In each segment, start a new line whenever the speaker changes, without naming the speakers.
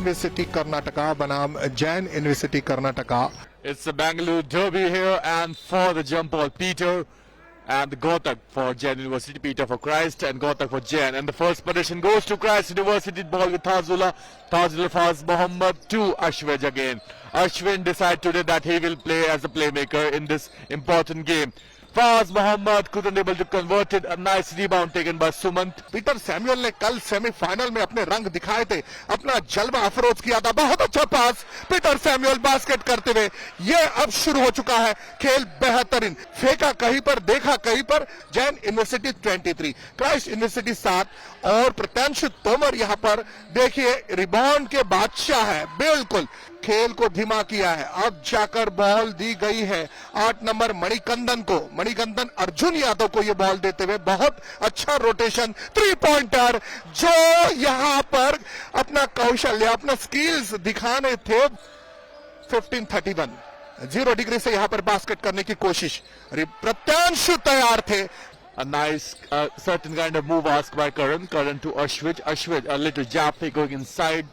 University Karnataka बनाम Jain University Karnataka.
It's the Bangalore Derby here, and for the jump ball, Peter and the Gotak for Jain University, Peter for Christ and Gotak for Jain. And the first position goes to Christ University, ball with Tazullah. Tazullah Faz Mohammed to Ashwaj again. Ashwin decided today that he will play as a playmaker in this important game. Faz Mohammed couldn't able to convert it. A nice rebound taken by Sumant.
Peter Samuel ने कल semifinal में अपने रंग दिखाए थे, अपना जलवा अफरोज किया था. बहुत अच्छा पास पीटर सैमुअल बास्केट करते हुए. ये अब शुरू हो चुका है खेल. बेहतरीन फेंका कहीं पर, देखा कहीं पर. जैन यूनिवर्सिटी 23, क्राइस्ट यूनिवर्सिटी 7 और प्रत्यांशु तोमर यहाँ पर देखिए रिबाउंड के बादशाह है. बिल्कुल खेल को धीमा किया है. अब जाकर बॉल दी गई है 8 नंबर मणिकंदन को. मणिकंदन अर्जुन यादव को ये बॉल देते हुए. बहुत अच्छा रोटेशन, 3 पॉइंटर जो यहां पर अपना कौशल्य, अपना स्किल्स दिखाने थे. 15-31 0 डिग्री से यहां पर बास्केट करने की कोशिश. प्रत्यांशु तैयार थे.
A nice certain kind of move asked by Karan. Karan to Ashwij. Ashwij a little jab fake going inside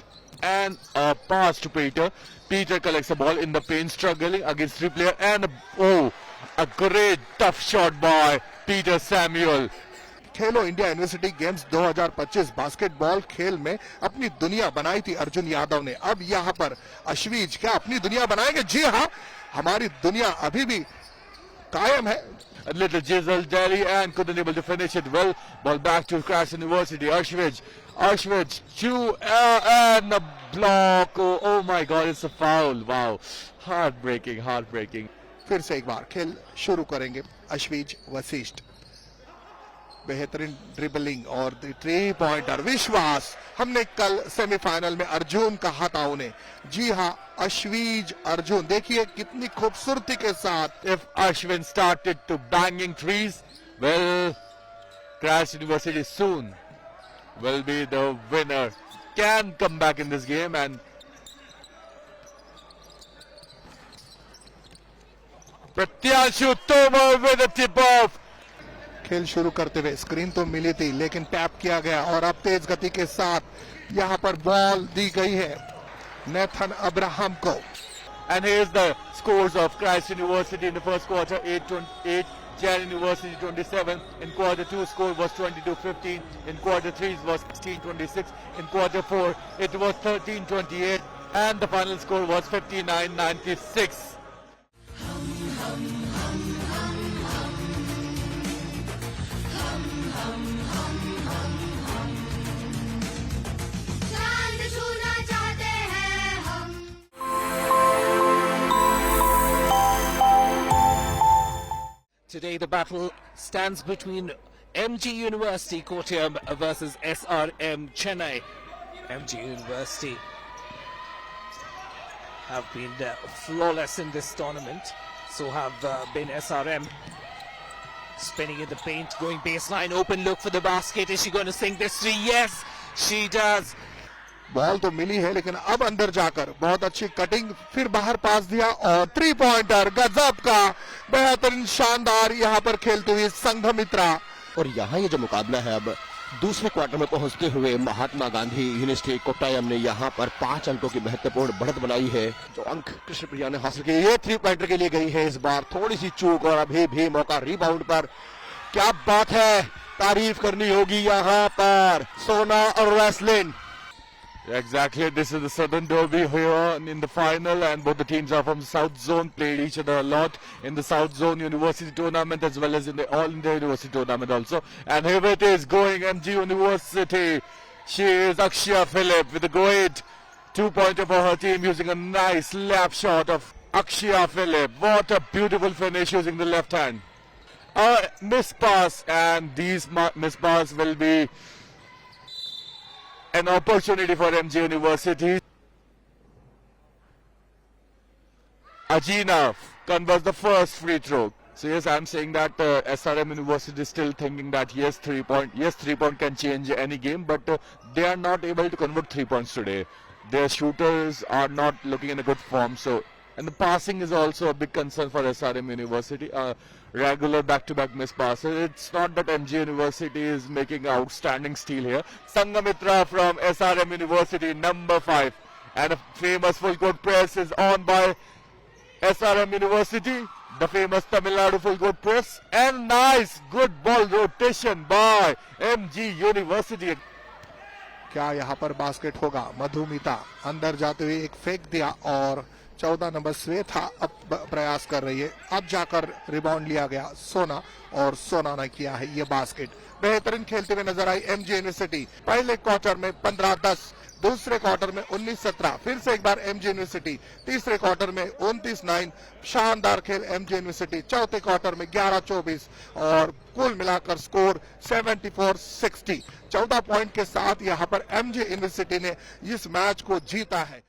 and a pass to Peter. Peter collects the ball in the paint, struggling against 3 players, and a great tough shot by Peter Samuel.
Khelo India university games 2025 basketball खेल में अपनी दुनिया बनाई थी अर्जुन यादव ने. अब यहाँ पर अश्वीज क्या अपनी दुनिया बनाएंगे? जी हाँ, हमारी दुनिया अभी भी कायम है.
A little jizzle, Delhi, and couldn't able to finish it well. Ball back to Crash University. Ashwij to and a block. Oh my God, it's a foul. Wow, heartbreaking.
फिर से एक बार खेल शुरू करेंगे. अश्वीज वशिष्ठ बेहतरीन ड्रिबलिंग और 3 पॉइंटर. विश्वास हमने कल सेमीफाइनल में अर्जुन कहा था उन्हें. जी हाँ, अश्वीज अर्जुन देखिए कितनी खूबसूरती के साथ.
If Ashwin started to banging threes, well, Crash University soon will be the winner. Can come back in this game. And Pratyanshu Tomar with a tip off.
खेल शुरू करते हुए स्क्रीन तो मिली थी लेकिन टैप किया गया और अब तेज गति के साथ यहाँ पर बॉल दी गई है नेथन अब्राहम को.
And here's the scores of Christ University in the first quarter. 8-8, Jain University 27. In quarter 2 score was 22-15. In quarter 3 it was 16-26. In quarter 4 it was 13-28. And the final score was 59-96.
Today the battle stands between MG University Kottayam versus SRM Chennai. MG University have been flawless in this tournament. So have been SRM. Spinning in the paint, going baseline, open look for the basket. Is she going to sink this 3? Yes, she does.
Ball तो मिली है लेकिन अब अंदर जाकर बहुत अच्छी cutting, फिर बाहर पास दिया और 3 पॉइंटर गजब का बेहतरीन शानदार यहाँ पर खेलती हुई संघमित्रा.
और यहाँ ये जो मुकाबला है अब दूसरे क्वार्टर में पहुंचते हुए महात्मा गांधी यूनिवर्सिटी कोट्टायम ने यहाँ पर 5 अंकों की महत्वपूर्ण बढ़त बनाई है. जो अंक कृष्णप्रिया ने हासिल किए ये 3 पॉइंटर के लिए गई है इस बार. थोड़ी सी चूक और अभी भी मौका रिबाउंड पर. क्या बात है, तारीफ करनी होगी यहाँ पर सोना और रेसलिन.
Exactly, this is the Southern Derby here in the final, and both the teams are from South Zone, played each other a lot in the South Zone University tournament as well as in the All India University tournament also. And here it is going MG University. She is Akshya Philip with a great 2-pointer for her team using a nice lap shot of Akshya Philip. What a beautiful finish using the left hand. A miss pass, and these miss pass will be an opportunity for MG University. Ajina converts the first free throw. So yes, I'm saying that SRM University is still thinking that yes, 3 point can change any game, but they are not able to convert 3 points today. Their shooters are not looking in a good form. So, and the passing is also a big concern for SRM University. Regular back-to-back miss passes. It's not that MG University is making an outstanding steal here. Sangamitra from SRM University, number 5. and a famous full court press is on by SRM University, the famous Tamil Nadu full court press, and nice good ball rotation by MG University.
क्या यहाँ पर basket होगा? मधुमिता अंदर जाते हुए एक फेंक दिया और 14 नंबर श्वेता अब प्रयास कर रही है, अब जाकर रिबाउंड लिया गया सोना और सोना ने किया है ये बास्केट। बेहतरीन खेलते हुए नजर आई एमजी यूनिवर्सिटी। पहले क्वार्टर में 15-10, दूसरे क्वार्टर में 19-17, फिर से एक बार एमजी यूनिवर्सिटी, तीसरे क्वार्टर में 29-9, शानदार खेल एमजी यूनिवर्सिटी, चौथे क्वार्टर में 11-24 और कुल मिलाकर स्कोर 74-60। 14 पॉइंट के साथ यहां पर एमजी यूनिवर्सिटी ने इस मैच को जीता है।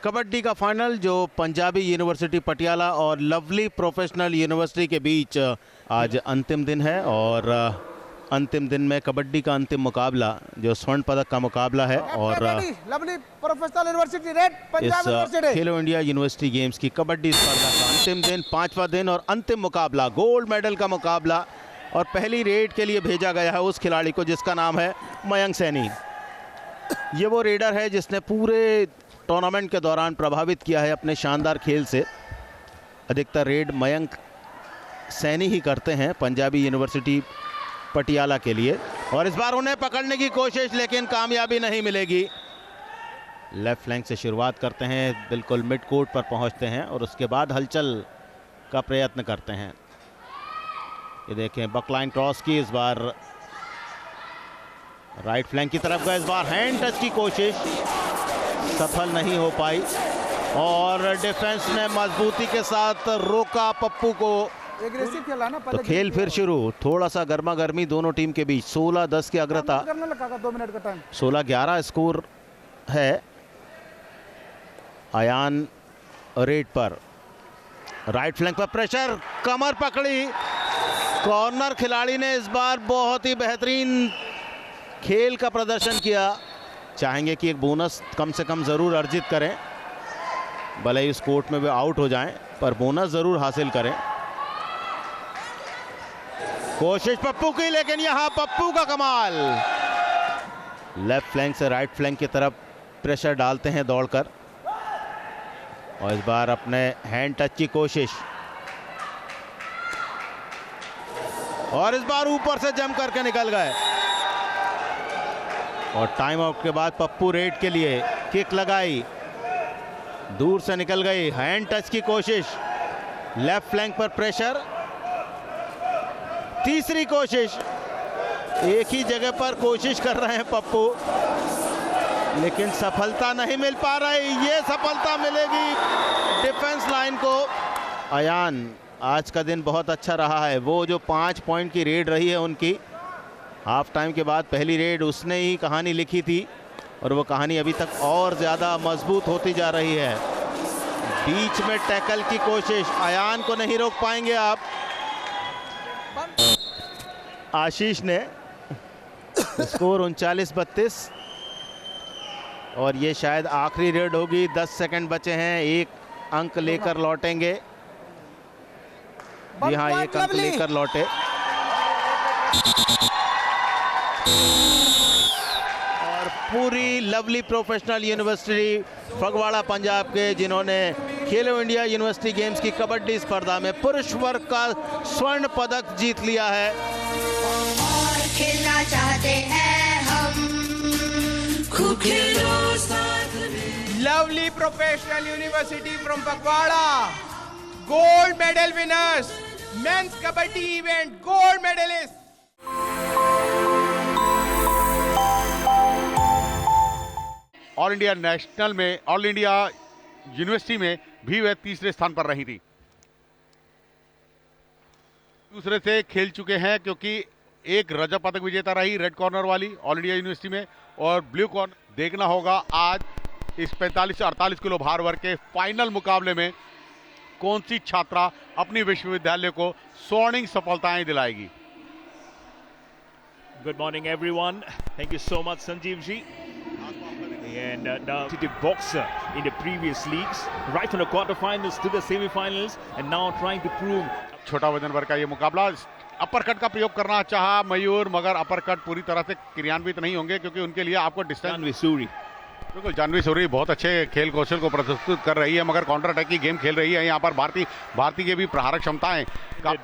कबड्डी का फाइनल जो पंजाबी यूनिवर्सिटी पटियाला और लवली प्रोफेशनल यूनिवर्सिटी के बीच आज अंतिम दिन है और अंतिम दिन में कबड्डी का अंतिम मुकाबला जो स्वर्ण पदक का मुकाबला है और
lovely Professional university red Punjab university
खेलो इंडिया यूनिवर्सिटी गेम्स की कबड्डी स्पर्धा का अंतिम दिन, 5वां दिन और अंतिम मुकाबला, गोल्ड मेडल का मुकाबला। और पहली रेड के लिए भेजा गया है उस खिलाड़ी को जिसका नाम है मयंक सैनी। ये वो रेडर है जिसने पूरे टूर्नामेंट के दौरान प्रभावित किया है अपने शानदार खेल से। अधिकतर रेड मयंक सैनी ही करते हैं पंजाबी यूनिवर्सिटी पटियाला के लिए। और इस बार उन्हें पकड़ने की कोशिश लेकिन कामयाबी नहीं मिलेगी। लेफ्ट फ्लैंक से शुरुआत करते हैं, बिल्कुल मिड कोर्ट पर पहुंचते हैं और उसके बाद हलचल का प्रयत्न करते हैं। ये देखें बकलाइन क्रॉस की, इस बार राइट फ्लैंक की तरफ गए, इस बार हैंड टच की कोशिश सफल नहीं हो पाई और डिफेंस ने मजबूती के साथ रोका पप्पू को।
एग्रेसिव खेला ना
तो खेल फिर शुरू, थोड़ा सा गर्मा गर्मी दोनों टीम के बीच। 16-10 की अग्रता,
2 मिनट का टाइम,
16-11 स्कोर है अयान रेड पर। राइट फ्लैंक पर प्रेशर, कमर पकड़ी, कॉर्नर खिलाड़ी ने इस बार बहुत ही बेहतरीन खेल का प्रदर्शन किया। चाहेंगे कि एक बोनस कम से कम ज़रूर अर्जित करें, भले ही इस कोर्ट में वे आउट हो जाएं पर बोनस ज़रूर हासिल करें। कोशिश पप्पू की, लेकिन यहां पप्पू का कमाल। लेफ्ट फ्लैंक से राइट फ्लैंक की तरफ प्रेशर डालते हैं दौड़कर और इस बार अपने हैंड टच की कोशिश और इस बार ऊपर से जंप करके निकल गए। और टाइम आउट के बाद पप्पू रेड के लिए किक लगाई, दूर से निकल गई। हैंड टच की कोशिश, लेफ्ट फ्लैंक पर प्रेशर, तीसरी कोशिश, एक ही जगह पर कोशिश कर रहे हैं पप्पू लेकिन सफलता नहीं मिल पा रही। ये सफलता मिलेगी डिफेंस लाइन को। अयान आज का दिन बहुत अच्छा रहा है। वो जो 5 पॉइंट की रेड रही है उनकी, हाफ टाइम के बाद पहली रेड उसने ही कहानी लिखी थी और वो कहानी अभी तक और ज़्यादा मजबूत होती जा रही है। बीच में टैकल की कोशिश, अयान को नहीं रोक पाएंगे आप। आशीष ने स्कोर 39-32 और ये शायद आखिरी रेड होगी। 10 सेकंड बचे हैं, एक अंक लेकर लौटेंगे। जी हाँ, एक अंक लेकर लौटे। और पूरी lovely Professional university Phagwara Punjab के, जिन्होंने खेलो इंडिया यूनिवर्सिटी गेम्स की कबड्डी स्पर्धा में पुरुष वर्ग का स्वर्ण पदक जीत लिया है।
और खेलना चाहते हैं हम, खूब खेलो साथ में।
Lovely Professional University from Phagwara, gold medal winners, men's kabaddi event gold medalist.
All India national में, ऑल इंडिया यूनिवर्सिटी में भी वह तीसरे स्थान पर रही थी। दूसरे से खेल चुके हैं क्योंकि एक रजत पदक विजेता रही रेड कॉर्नर वाली ऑल इंडिया यूनिवर्सिटी में, और ब्लू कॉर्नर। देखना होगा आज इस 45 से 48 किलो भार वर्ग के फाइनल मुकाबले में कौन सी छात्रा अपनी विश्वविद्यालय को स्वर्णिम सफलताएं दिलाएगी।
Good morning everyone. Thank you so much Sanjeev ji. And now the boxer in the previous leagues, right from the quarterfinals to the semi-finals, and now trying to prove.
छोटा वजन वर्ग का ये मुकाबला, अपरकट का प्रयोग करना चाहा मयूर, मगर अपरकट पूरी तरह से क्रियान्वित नहीं होंगे क्योंकि उनके लिए आपको डिस्टेंस।
जानवी सूरी,
बिल्कुल, जानवी सूरी बहुत अच्छे खेल कौशल को प्रस्तुत कर रही है, मगर काउंटर अटैक की गेम खेल रही है। यहाँ पर भारती के भी प्रहारक क्षमताएं।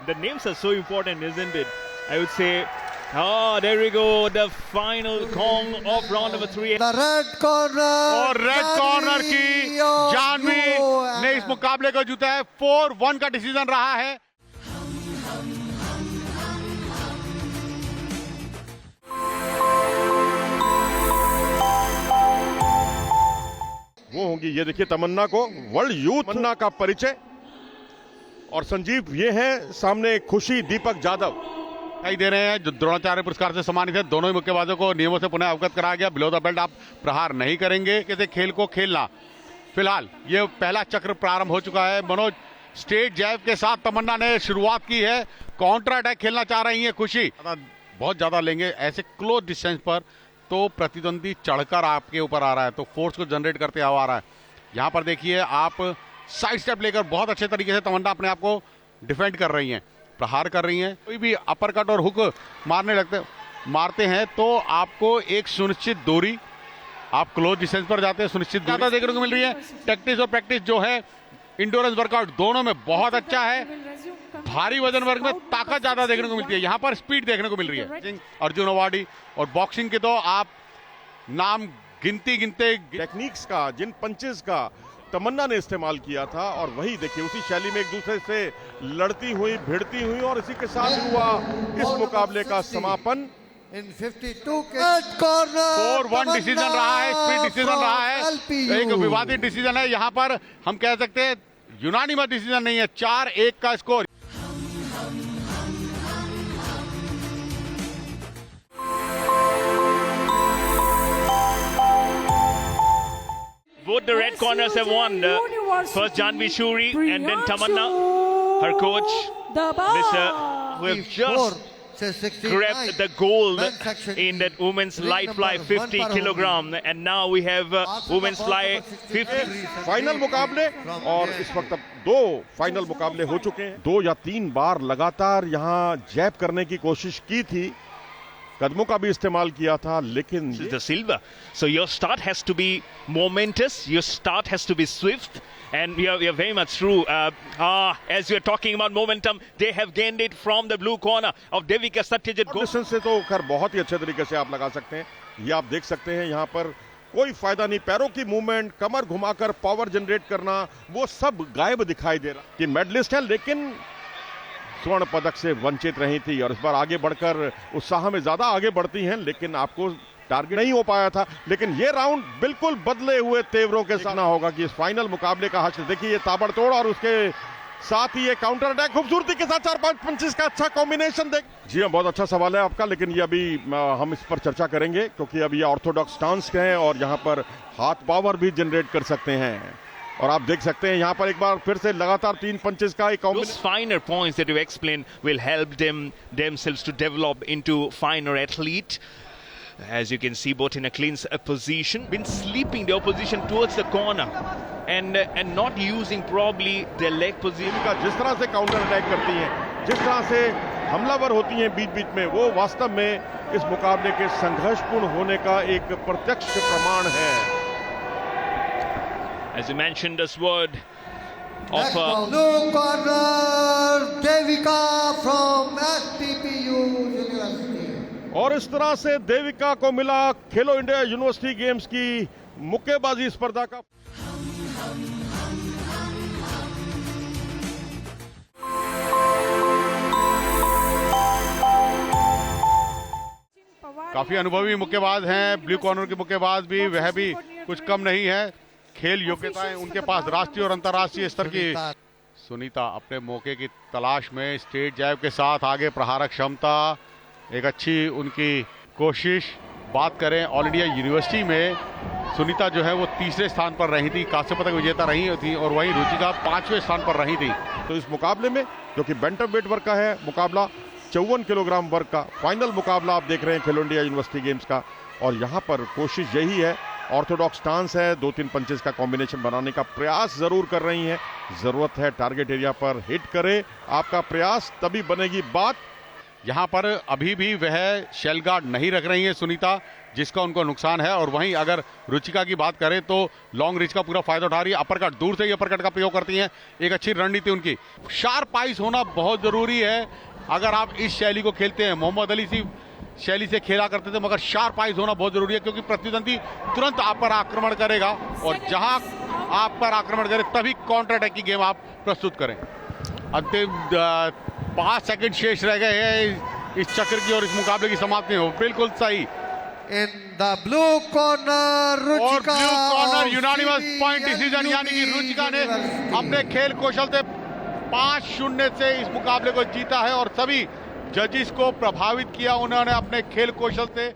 the names are so important, isn't it? I would say. Oh, there we go, the final gong of round number 3.
The red corner.
और रेड कॉर्नर की जानवी ने इस मुकाबले को जीता है। 4-1 का डिसीजन रहा है।
वो होंगी, ये देखिए तमन्ना को वर्ल्ड यूथ तमन्ना का परिचय, और संजीव ये है सामने खुशी दीपक जाधव
दिखाई दे रहे हैं जो द्रोणाचार्य पुरस्कार से सम्मानित है। दोनों ही मुक्केबाजों को नियमों से पुनः अवगत कराया गया। बिलो द बेल्ट आप प्रहार नहीं करेंगे, कैसे खेल को खेलना। फिलहाल ये पहला चक्र प्रारंभ हो चुका है। मनोज, स्ट्रेट जैब के साथ तमन्ना ने शुरुआत की है, काउंटर अटैक खेलना चाह रही है खुशी। बहुत ज्यादा लेंगे ऐसे क्लोज डिस्टेंस पर तो प्रतिद्वंदी चढ़कर आपके ऊपर आ रहा है, तो फोर्स को जनरेट करते हुए आ रहा है। यहाँ पर देखिए आप साइड स्टेप लेकर बहुत अच्छे तरीके से तमन्ना अपने आप को डिफेंड कर रही हैं, प्रहार कर रही हैं। कोई भी अपरकट और हुक मारते हैं तो आपको एक सुनिश्चित दूरी, आप क्लोज डिस्टेंस पर जाते हैं, सुनिश्चित ज्यादा देखने को मिल रही है। टैक्टिस और प्रैक्टिस जो है, इंडोरेंस वर्कआउट दोनों में बहुत अच्छा है। भारी वजन वर्ग में ताकत ज्यादा देखने को मिलती है, यहाँ पर स्पीड देखने को मिल रही है। अर्जुन अवार्डी और बॉक्सिंग के तो आप नाम गिनते
टेक्निक्स का, जिन पंचेस का तमन्ना ने इस्तेमाल किया था, और वही देखिए उसी शैली में एक दूसरे से लड़ती हुई, भिड़ती हुई, और इसी के साथ हुआ इस मुकाबले का समापन।
In 52 corner
4-1 डिसीजन रहा है, स्पीड डिसीजन रहा है, एक विवादित डिसीजन है। यहाँ पर हम कह सकते हैं यूनानिमस डिसीजन नहीं है, 4-1 का score.
Both the red corners have won. First Janvi Shuri and then Tamanna, her coach, who have just grabbed the gold in that women's light fly 50 kilogram, and now we have women's fly 50.
Final मुकाबले, और इस वक्त अब 2 final मुकाबले हो चुके हैं। 2 या 3 बार लगातार यहाँ जैब करने की कोशिश की थी, कदमों का भी इस्तेमाल किया था, लेकिन
the silver. So your start has to be momentous, your start has to be swift, and you're very much true. As you're talking about momentum, they have gained it from the blue corner of Devika Satyajit.
Distance से तो खैर बहुत ही अच्छे तरीके से आप लगा सकते हैं। ये आप देख सकते हैं यहाँ पर कोई फायदा नहीं, पैरों की मूवमेंट, कमर घुमाकर पावर जनरेट करना, वो सब गायब दिखाई दे रहा कि मेडलिस्ट है, लेकिन स्वर्ण पदक से वंचित रही थी, और इस बार आगे बढ़कर उत्साह में ज्यादा आगे बढ़ती हैं, लेकिन आपको टारगेट नहीं हो पाया था। लेकिन ये राउंड बिल्कुल बदले हुए तेवरों के साथ होगा कि इस फाइनल मुकाबले का हासिल देखिए, ये ताबड़तोड़, और उसके साथ ही ये काउंटर अटैक खूबसूरती के साथ 4-5 पंचेस का अच्छा कॉम्बिनेशन देख। जी हाँ, बहुत अच्छा सवाल है आपका, लेकिन ये अभी हम इस पर चर्चा करेंगे क्योंकि अभी ये ऑर्थोडॉक्स स्टांस के हैं और यहाँ पर हाथ पावर भी जनरेट कर सकते हैं। और आप देख सकते हैं यहाँ पर एक बार फिर से लगातार 3 पंचेस का एक
Those finer points that you explained will help themselves to develop into finer athlete. As you can see, both in a clean position, been sleeping the opposition towards the corner and not using probably their leg position.
का जिस तरह से counter attack करती हैं, जिस तरह से हमलावर होती हैं बीच-बीच में, वो वास्तव में इस मुकाबले के संघर्षपूर्ण होने का एक प्रत्यक्ष प्रमाण है।
As you mentioned this word of
blue corner Devika from SPPU University.
और इस तरह से देविका को मिला खेलो इंडिया यूनिवर्सिटी गेम्स की मुक्केबाजी स्पर्धा का।
काफी अनुभवी मुक्केबाज हैं, ब्लू कॉर्नर के मुक्केबाज भी, वह भी कुछ कम नहीं है। खेल योग्यताएं उनके पास राष्ट्रीय और अंतर्राष्ट्रीय स्तर की। सुनीता अपने मौके की तलाश में, स्ट्रेट जैब के साथ आगे प्रहारक क्षमता, एक अच्छी उनकी कोशिश। बात करें ऑल इंडिया यूनिवर्सिटी में, सुनीता जो है वो 3रे स्थान पर रही थी, कांस्य पदक विजेता रही थी, और वहीं रुचिका 5वें स्थान पर रही थी।
तो इस मुकाबले में जो कि बैंटम वेट वर्ग का है मुकाबला, 54 किलोग्राम वर्ग का फाइनल मुकाबला आप देख रहे हैं खेलो इंडिया यूनिवर्सिटी गेम्स का। और यहाँ पर कोशिश यही है ऑर्थोडॉक्स स्टांस है, 2-3 पंचेस का कॉम्बिनेशन बनाने का प्रयास जरूर कर रही हैं। जरूरत है टारगेट एरिया पर हिट करे आपका प्रयास, तभी बनेगी बात।
यहाँ पर अभी भी वह शेल गार्ड नहीं रख रही है सुनीता, जिसका उनको नुकसान है। और वहीं अगर रुचिका की बात करें तो लॉन्ग रिच का पूरा फायदा उठा रही है, अपर कट दूर से ही अपर कट का प्रयोग करती हैं। एक अच्छी रणनीति उनकी। शार्प आइस होना बहुत जरूरी है अगर आप इस शैली को खेलते हैं। मोहम्मद अली सी शैली से खेला करते थे, मगर शार्प आइस होना बहुत जरूरी है, क्योंकि प्रतिद्वंदी तुरंत आप पर आक्रमण करेगा और जहां आप पर आक्रमण करे तभी काउंटर अटैक की गेम आप प्रस्तुत करें। अंतिम 5 सेकंड शेष रह गए हैं इस चक्र की और इस मुकाबले की समाप्ति हो। बिल्कुल सही।
In the blue corner, Ruchika.
और blue corner unanimous point decision, यानी कि रुचिका ने अपने खेल कौशल से 5-0 से इस मुकाबले को जीता है और सभी जजिस को प्रभावित किया उन्होंने अपने खेल कौशल से।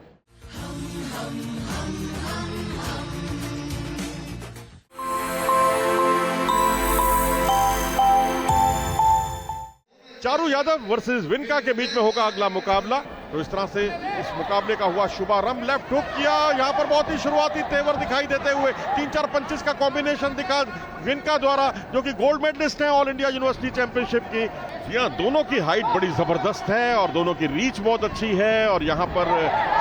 चारू यादव वर्सेस विनका के बीच में होगा अगला मुकाबला। तो इस तरह से इस मुकाबले का हुआ शुभारंभ। लेफ्ट हुक किया, यहां पर बहुत ही शुरुआती तेवर दिखाई देते हुए 3-4 पंचेस का कॉम्बिनेशन दिखा विनका द्वारा, जो कि गोल्ड मेडलिस्ट हैं ऑल इंडिया यूनिवर्सिटी चैंपियनशिप की। यहाँ दोनों की हाइट बड़ी जबरदस्त है और दोनों की रीच बहुत अच्छी है और यहाँ पर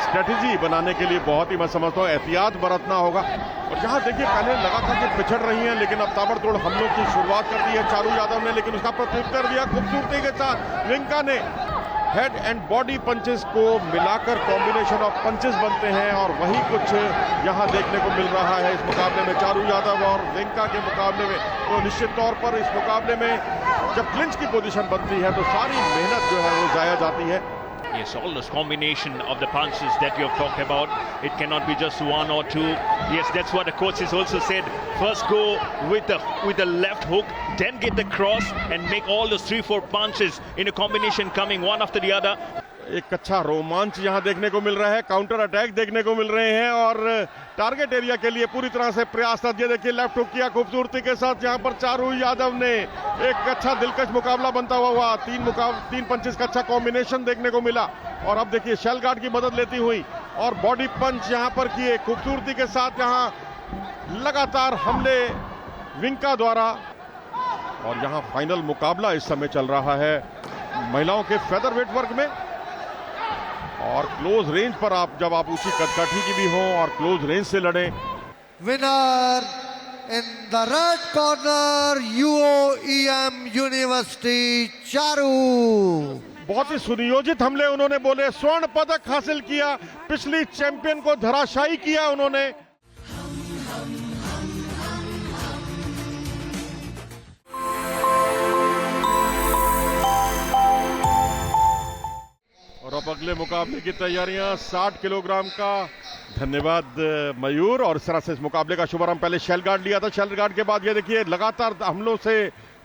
स्ट्रेटेजी बनाने के लिए बहुत ही, मैं समझता हूँ, एहतियात बरतना होगा। और यहाँ देखिए पहले लगा था कि पिछड़ रही हैं, लेकिन अब ताबड़तोड़ हमलों की शुरुआत कर दी है चारू यादव ने, लेकिन उसका प्रत्युत्तर दिया खूबसूरती के साथ विनका ने। हेड एंड बॉडी पंचेस को मिलाकर कॉम्बिनेशन ऑफ पंचेस बनते हैं और वही कुछ यहां देखने को मिल रहा है इस मुकाबले में चारू यादव और विनका के मुकाबले में। तो निश्चित तौर पर इस मुकाबले में जब क्लिंच की पोजीशन बनती है तो सारी मेहनत जो है वो जाया जाती है।
Yes, all this combination of the punches that you have talked about, it cannot be just one or two. Yes, that's what the coach has also said. First go with the left hook, then get the cross and make all those 3-4 punches in a combination coming one after the other.
एक अच्छा रोमांच यहां देखने को मिल रहा है, counter attack देखने को मिल रहे हैं और टारगेट एरिया के लिए पूरी तरह से प्रयास था। ये देखिए लेफ्ट हुक किया खूबसूरती के साथ यहां पर चारू यादव ने। एक अच्छा दिलकश मुकाबला बनता हुआ 3 पंचेस का अच्छा कॉम्बिनेशन देखने को मिला। और अब देखिए शेल गार्ड की मदद लेती हुई और बॉडी पंच यहां पर किए खूबसूरती के साथ। यहां लगातार हमले विनका द्वारा और यहां फाइनल मुकाबला इस समय चल रहा है महिलाओं के फेदरवेट वर्ग में। और क्लोज रेंज पर जब आप ऊंची कदकाठी की भी हो और क्लोज रेंज से लड़े।
Winner in the red corner, UOEM University, Charu.
बहुत ही सुनियोजित हमले उन्होंने बोले, स्वर्ण पदक हासिल किया, पिछली चैंपियन को धराशायी किया उन्होंने। और अब अगले मुकाबले की तैयारियां 60 किलोग्राम का। धन्यवाद मयूर। और इस तरह से इस मुकाबले का शुभारंभ पहले शेल गार्ड लिया था, शेल गार्ड के बाद ये देखिए लगातार हमलों से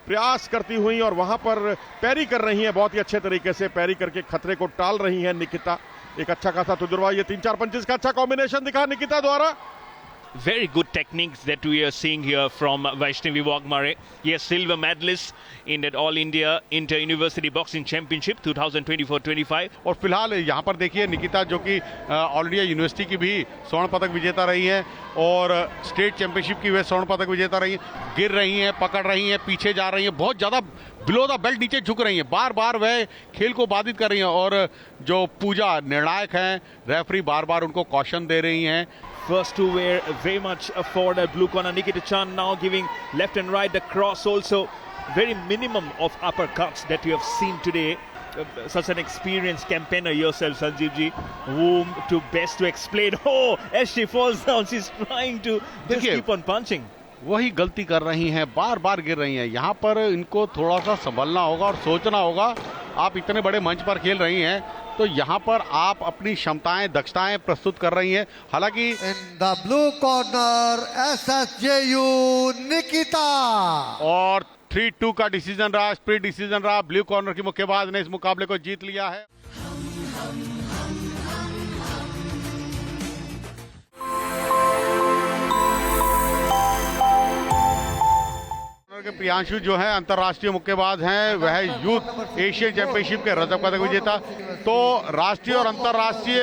प्रयास करती हुई और वहां पर पैरी कर रही हैं, बहुत ही अच्छे तरीके से पैरी करके खतरे को टाल रही हैं निकिता। एक अच्छा खासा तजुर्बा, ये 3-4 पंचेस का अच्छा कॉम्बिनेशन दिखा निकिता द्वारा।
Very good techniques that we are seeing here from Vaishnavi Wagmare. Yes, silver medalist in that All India Inter-University Boxing Championship 2024-25.
और फिलहाल यहाँ पर देखिए निकिता, जो कि ऑल इंडिया यूनिवर्सिटी की भी स्वर्ण पदक विजेता रही हैं और स्टेट चैंपियनशिप की वे स्वर्ण पदक विजेता रही हैं। गिर रही हैं, पकड़ रही हैं, पीछे जा रही हैं, बहुत ज़्यादा बिलो द बेल्ट नीचे झुक रही हैं, बार बार वह खेल को बाधित कर रही हैं। और जो पूजा निर्णायक हैं, रेफरी बार बार उनको कॉशन दे रही हैं।
First two were very much for the blue corner. Nikita Chand now giving left and right the cross also. Very minimum of uppercuts that you have seen today. Such an experienced campaigner yourself, Sanjeev ji. Whom to best to explain. Oh, as she falls down, she's trying to just keep on punching.
वही गलती कर रही हैं, बार बार गिर रही हैं। यहाँ पर इनको थोड़ा सा संभलना होगा और सोचना होगा। आप इतने बड़े मंच पर खेल रही हैं तो यहाँ पर आप अपनी क्षमताएं, दक्षताएं प्रस्तुत कर रही हैं। हालांकि
In the blue corner, SSJU Nikita.
और 3-2 का डिसीजन रहा, स्प्लिट डिसीजन रहा। ब्लू कॉर्नर की मुक्केबाज ने इस मुकाबले को जीत लिया है। के प्रियांशु जो है अंतर्राष्ट्रीय मुक्केबाज हैं, वह यूथ एशियन चैंपियनशिप के रजत पदक विजेता। तो राष्ट्रीय और अंतर्राष्ट्रीय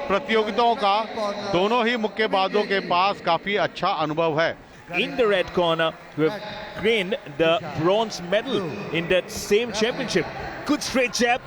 प्रतियोगिताओं का दोनों ही मुक्केबाजों के पास काफी अच्छा अनुभव है।
In the red corner, who have gained the bronze medal in that same championship. Good straight jab,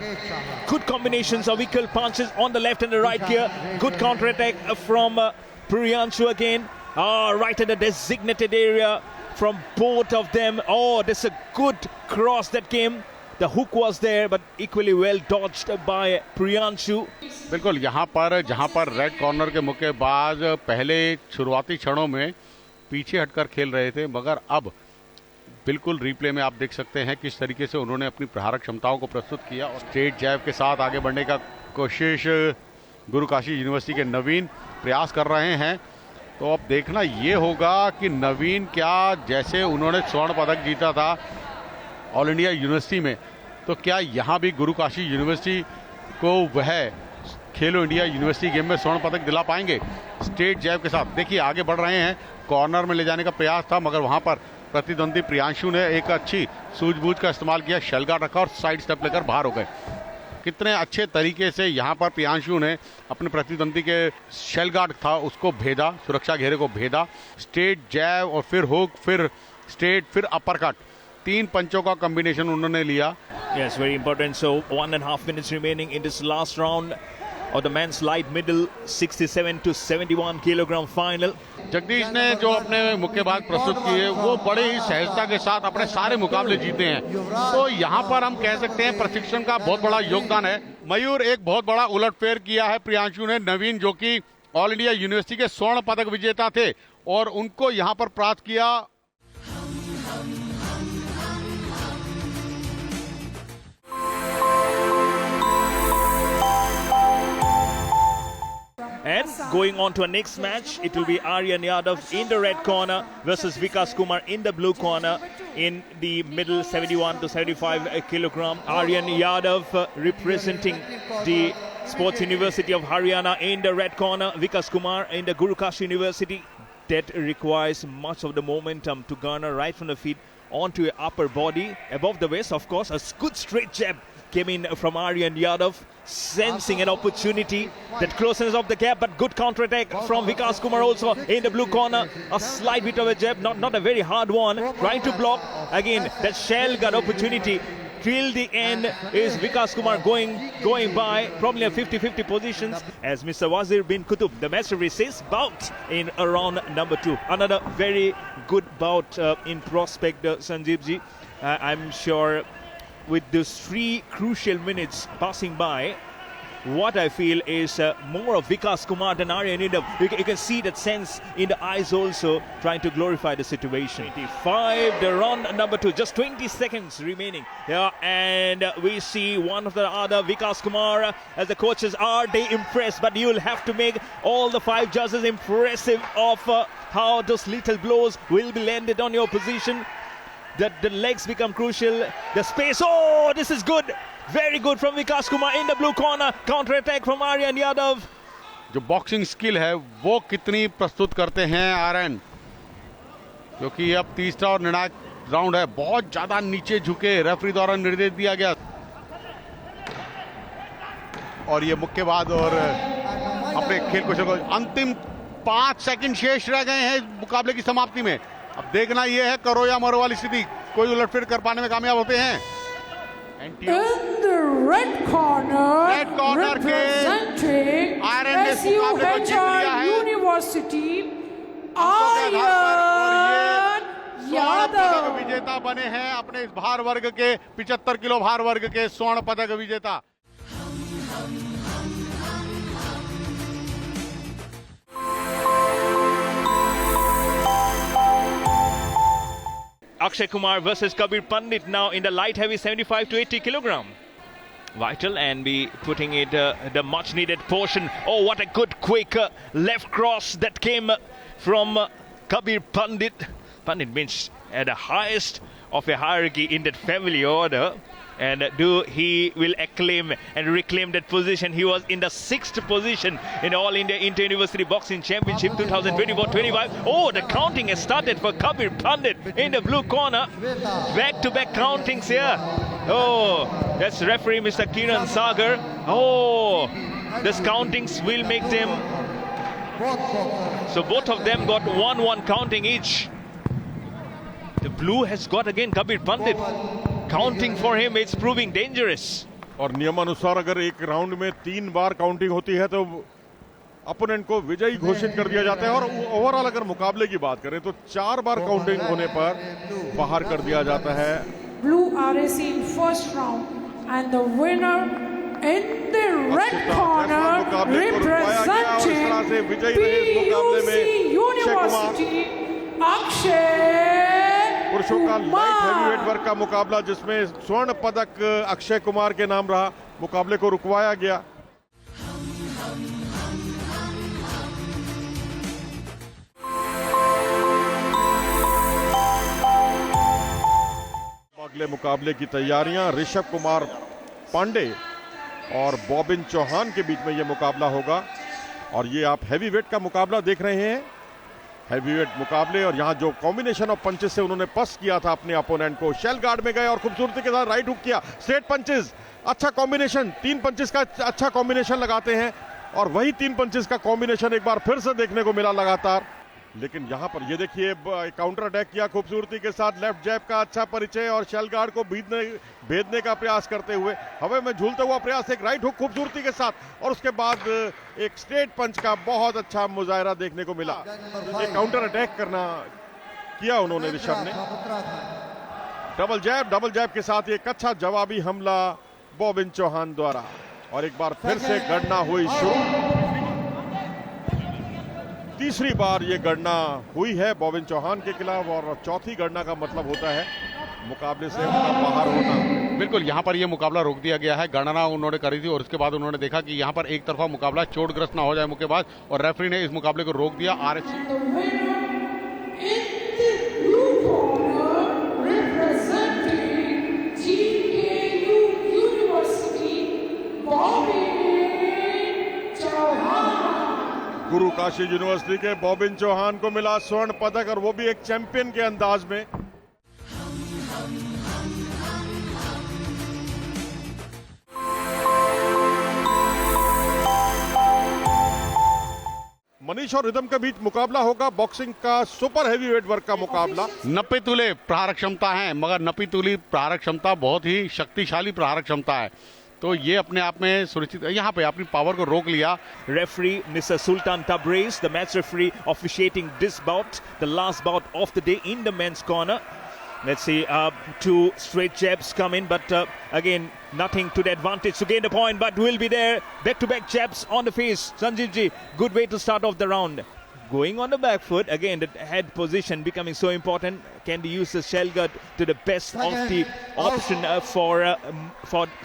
good combinations of equal punches on the left and the right here. Good counter-attack from Priyanshu again. Right in the designated area from both of them. Oh, this is a good cross that came. The hook was there, but equally well dodged by Priyanshu.
बिल्कुल यहाँ पर जहाँ पर red corner के मुक्केबाज पहले शुरुआती क्षणों में पीछे हटकर खेल रहे थे, मगर अब बिल्कुल रिप्ले में आप देख सकते हैं किस तरीके से उन्होंने अपनी प्रहारक क्षमताओं को प्रस्तुत किया और स्ट्रेट जैब के साथ आगे बढ़ने का कोशिश गुरु काशी यूनिवर्सिटी के नवीन प्रयास कर रहे हैं। तो अब देखना ये होगा कि नवीन क्या, जैसे उन्होंने स्वर्ण पदक जीता था ऑल इंडिया यूनिवर्सिटी में, तो क्या यहाँ भी गुरु काशी यूनिवर्सिटी को वह खेलो इंडिया यूनिवर्सिटी गेम में स्वर्ण पदक दिला पाएंगे। स्ट्रेट जैब के साथ देखिए आगे बढ़ रहे हैं, कॉर्नर में ले जाने का प्रयास था, मगर वहां पर प्रतिद्वंदी प्रियांशु ने एक अच्छी सूझबूझ का इस्तेमाल किया, शेल गार्ड रखा और साइड स्टेप लेकर बाहर हो गए। कितने अच्छे तरीके से यहाँ पर प्रियांशु ने अपने प्रतिद्वंदी के शेल गार्ड था उसको भेदा, सुरक्षा घेरे को भेदा, स्ट्रेट जैब और फिर हुक, फिर स्ट्रेट, फिर अपरकट, 3 पंचों का कॉम्बिनेशन उन्होंने लिया।
Yes, very important. So 1.5 minutes remaining in this last round of the men's light middle 67 to 71 kilogram final.
Jagdish ने जो अपने मुक्केबाज प्रस्तुत किए वो बड़े ही सहजता के साथ अपने सारे मुकाबले जीते हैं, तो यहाँ पर हम कह सकते हैं प्रशिक्षण का बहुत बड़ा योगदान है। मयूर, एक बहुत बड़ा उलटफेर किया है प्रियांशु ने, नवीन जो कि ऑल इंडिया यूनिवर्सिटी के स्वर्ण पदक विजेता थे और उनको यहाँ पर प्राप्त किया।
And going on to our next match, it will be Aryan Yadav in the red corner versus Vikas Kumar in the blue corner in the middle 71 to 75 kilogram. Aryan Yadav representing the Sports University of Haryana in the red corner. Vikas Kumar in the Guru Kashi University. That requires much of the momentum to garner right from the feet onto your upper body, above the waist, of course. A good straight jab came in from Aryan Yadav, sensing an opportunity that closens up the gap, but good counter-attack from Vikas Kumar also in the blue corner. A slight bit of a jab, not a very hard one, trying to block. Again, that shell got opportunity. Till the end is Vikas Kumar going by, probably a 50-50 positions as Mr. Wazir bin Qutub, the master says, bout in round number 2. Another very good bout in prospect, Sanjeev ji. I'm sure with those 3 crucial minutes passing by, what I feel is more of Vikas Kumar than Aryan Yadav. You can see that sense in the eyes also, trying to glorify the situation. 25, the round number 2, just 20 seconds remaining. Yeah, and we see one of the other, Vikas Kumar, as the coaches, are they impressed? But you'll have to make all the 5 judges impressive of how those little blows will be landed on your position. That the legs become crucial. The space, oh, this is good. Very good from Vikas Kumar in the blue corner. Counter attack from Aryan Yadav.
जो boxing skill है वो कितनी प्रस्तुत करते हैं आर्यन, क्योंकि अब तीसरा और निर्णायक राउंड है। बहुत ज्यादा नीचे झुके, रेफरी द्वारा निर्देश दिया गया और ये मुक्केबाज और अपने खेल को अंतिम 5 सेकंड शेष रह गए हैं मुकाबले की समाप्ति में। अब देखना यह है करो या मरो वाली स्थिति, कोई उलटफेर कर पाने में कामयाब होते हैं।
In the red corner,
representing
representing SUHR University, Aryan Yadav.
विजेता बने हैं अपने इस भार वर्ग के 75 किलो भार वर्ग के स्वर्ण पदक विजेता।
Akshay Kumar versus Kabir Pandit now in the light heavy 75 to 80 kilogram. Vital, and be putting it the much needed portion. Oh, what a good quick left cross that came from Kabir Pandit. Pandit means at the highest of a hierarchy in that family order. And he will acclaim and reclaim that position. He was in the 6th position in All India Inter-University Boxing Championship 2024-25. Oh, the counting has started for Kabir Pandit in the blue corner. Back-to-back countings here. Oh, that's referee Mr. Kiran Sagar. Oh, this countings will make them. So both of them got 1-1 counting each. The blue has got again Kabir Pandit. Counting for him, it's proving dangerous.
और नियमानुसार अगर एक round में 3 बार counting होती है तो opponent को विजयी घोषित कर दिया जाता है। और ओवरऑल अगर मुकाबले की बात करें तो 4 बार काउंटिंग होने पर बाहर कर दिया जाता है।
Blue RAC in first round and the winner in the red corner representing PUC University Akshay
पुरुषों का लाइट हेवीवेट वर्ग का मुकाबला जिसमें स्वर्ण पदक अक्षय कुमार के नाम रहा, मुकाबले को रुकवाया गया। अगले मुकाबले की तैयारियां, ऋषभ कुमार पांडे और बॉबिन चौहान के बीच में यह मुकाबला होगा। और ये आप हेवीवेट का मुकाबला देख रहे हैं, हेवीवेट मुकाबले। और यहां जो कॉम्बिनेशन ऑफ पंचेस से उन्होंने पस किया था अपने अपोनेंट को, शेल गार्ड में गए और खूबसूरती के साथ राइट हुक किया, स्ट्रेट पंचेस, अच्छा कॉम्बिनेशन, 3 पंचेस का अच्छा कॉम्बिनेशन लगाते हैं। और वही 3 पंचेस का कॉम्बिनेशन एक बार फिर से देखने को मिला लगातार। लेकिन यहां पर ये देखिए काउंटर अटैक किया खूबसूरती के साथ, लेफ्ट जैब का अच्छा परिचय और शेल गार्ड को भेदने का प्रयास करते हुए हवा में झूलता हुआ प्रयास, एक राइट हुक खूबसूरती के साथ और उसके बाद एक स्ट्रेट पंच का बहुत अच्छा मुजाहरा देखने को मिला। एक काउंटर अटैक किया उन्होंने ऋषभ ने। डबल जैब के साथ एक अच्छा जवाबी हमला बॉबिन चौहान द्वारा। और एक बार फिर से गणना हुई शुरू, तीसरी बार ये गणना हुई है बॉबिन चौहान के खिलाफ। और चौथी गणना का मतलब होता है मुकाबले से उनका बाहर होना।
बिल्कुल, यहाँ पर ये मुकाबला रोक दिया गया है। गणना उन्होंने करी थी और उसके बाद उन्होंने देखा कि यहाँ पर एक तरफा मुकाबला चोटग्रस्त ना हो जाए मुक्केबाज, और रेफरी ने इस मुकाबले को रोक दिया।
गुरु काशी यूनिवर्सिटी के बॉबिन चौहान को मिला स्वर्ण पदक, और वो भी एक चैंपियन के अंदाज में। मनीष और रिदम के बीच मुकाबला होगा, बॉक्सिंग का सुपर हेवीवेट वर्ग का मुकाबला।
90 तुले प्रहारक क्षमता है, मगर 90 तुली प्रहारक क्षमता बहुत ही शक्तिशाली प्रहारक क्षमता है, तो ये अपने आप में सुनिश्चित। यहाँ पे अपनी पावर को रोक लिया।
Referee Mr. Sultan Tabriz, the match referee officiating this bout, the last bout of the day in the men's corner. Let's see, 2 straight jabs come in, but again, nothing to the advantage to gain the point, but will be there. Back-to-back jabs on the face. Sanjeev ji, good way to start off the round. Going on the back foot, again, the head position becoming so important. Can they use the shell guard to the best of the option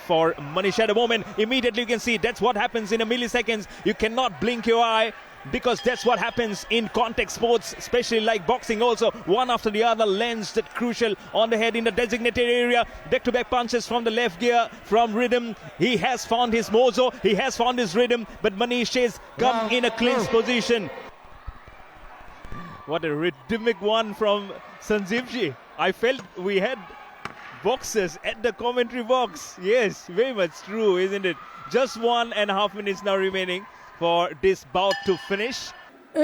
for Manish at the moment? Immediately you can see that's what happens in a milliseconds. You cannot blink your eye, because that's what happens in contact sports, especially like boxing also. One after the other lands that crucial on the head in the designated area. Back-to-back punches from the left gear from Rhythm. He has found his mojo, he has found his rhythm, but Manish has come in a clinch position. What a rhythmic one from Sanjeev ji. I felt we had boxers at the commentary box. Yes, very much true, isn't it? Just 1.5 minutes now remaining for this bout to finish.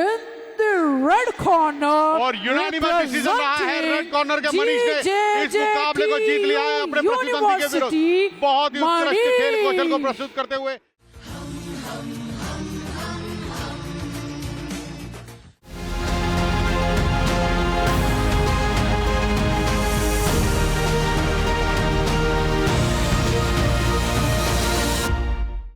In the red corner,
और unanimous decision रहा है red corner के मनीष ने इस मुकाबले को जीत लिया है अपने प्रतिद्वंदी के विरुद्ध। बहुत ही उत्कृष्ट खेल कौशल को प्रस्तुत करते हुए।